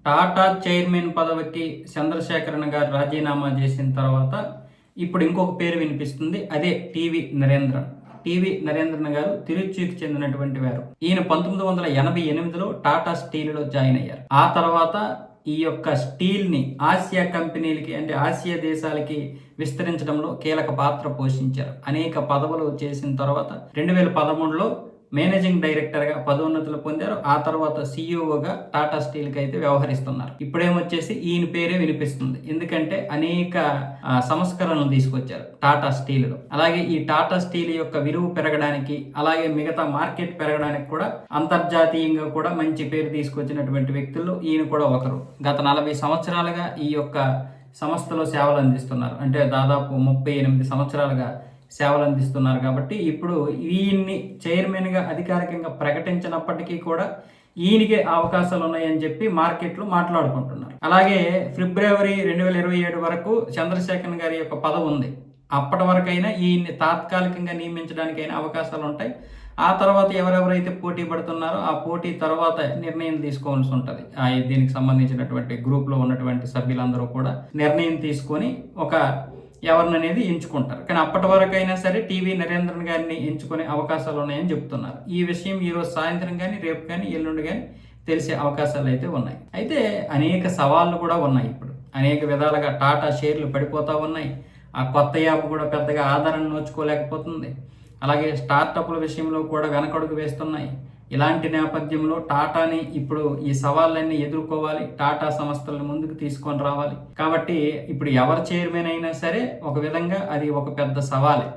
Tata chairman పదవికి చంద్రశేఖరన్ గారు రాజీనామా చేసిన తర్వాత ఇప్పుడు ఇంకొక పేరు వినిపిస్తుంది. అదే టీవీ నరేంద్రన్. టీవీ నరేంద్రన్ గారు తిరుచికి చెందినటువంటి వారు. ఈయన 1988లో టాటా స్టీల్లో జాయిన్ అయ్యారు. ఆ తర్వాత ఈ యొక్క స్టీల్ ని ఆసియా కంపెనీలకి అంటే ఆసియా దేశాలకి విస్తరించడంలో కీలక పాత్ర పోషించారు. అనేక పదవులు చేసిన తర్వాత 2013లో మేనేజింగ్ డైరెక్టర్గా పదోన్నతులు పొందారు. ఆ తర్వాత సీఈఓగా టాటా స్టీల్కి అయితే వ్యవహరిస్తున్నారు. ఇప్పుడేమొచ్చేసి ఈయన పేరే వినిపిస్తుంది. ఎందుకంటే అనేక సంస్కరణలు తీసుకొచ్చారు టాటా స్టీల్లో. అలాగే ఈ టాటా స్టీల్ యొక్క విలువ పెరగడానికి, అలాగే మిగతా మార్కెట్ పెరగడానికి కూడా అంతర్జాతీయంగా కూడా మంచి పేరు తీసుకొచ్చినటువంటి వ్యక్తుల్లో ఈయన కూడా ఒకరు. గత 40 సంవత్సరాలుగా ఈ యొక్క సంస్థలో సేవలు అందిస్తున్నారు. అంటే దాదాపు 38 సంవత్సరాలుగా సేవలు అందిస్తున్నారు. కాబట్టి ఇప్పుడు ఈయన్ని చైర్మన్గా అధికారికంగా ప్రకటించినప్పటికీ కూడా ఈయనకే అవకాశాలు ఉన్నాయని చెప్పి మార్కెట్లో మాట్లాడుకుంటున్నారు. అలాగే ఫిబ్రవరి 2027 వరకు చంద్రశేఖరన్ గారి యొక్క పదవి ఉంది. అప్పటి వరకైనా ఈయన్ని తాత్కాలికంగా నియమించడానికైనా అవకాశాలు ఉంటాయి. ఆ తర్వాత ఎవరెవరైతే పోటీ పడుతున్నారో ఆ పోటీ తర్వాత నిర్ణయం తీసుకోవాల్సి ఉంటుంది. దీనికి సంబంధించినటువంటి గ్రూప్లో ఉన్నటువంటి సభ్యులందరూ కూడా నిర్ణయం తీసుకొని ఒక ఎవరిననేది ఎంచుకుంటారు. కానీ అప్పటి వరకైనా సరే టీవీ నరేంద్రన్ గారిని ఎంచుకునే అవకాశాలు ఉన్నాయని చెప్తున్నారు. ఈ విషయం ఈరోజు సాయంత్రం కానీ, రేపు కానీ, ఎల్లుండి కానీ తెలిసే అవకాశాలు అయితే ఉన్నాయి. అయితే అనేక సవాళ్లు కూడా ఉన్నాయి. ఇప్పుడు అనేక విధాలుగా టాటా షేర్లు పడిపోతూ ఉన్నాయి. ఆ కొత్త యాప్ కూడా పెద్దగా ఆదరణ నోచుకోలేకపోతుంది. అలాగే స్టార్టప్ల విషయంలో కూడా వెనకడుగు వేస్తున్నాయి. ఇలాంటి నేపథ్యంలో టాటాని ఇప్పుడు ఈ సవాళ్ళన్నీ ఎదుర్కోవాలి. టాటా సంస్థలను ముందుకు తీసుకొని రావాలి. కాబట్టి ఇప్పుడు ఎవరు చైర్మన్ అయినా సరే ఒక విధంగా అది ఒక పెద్ద సవాలే.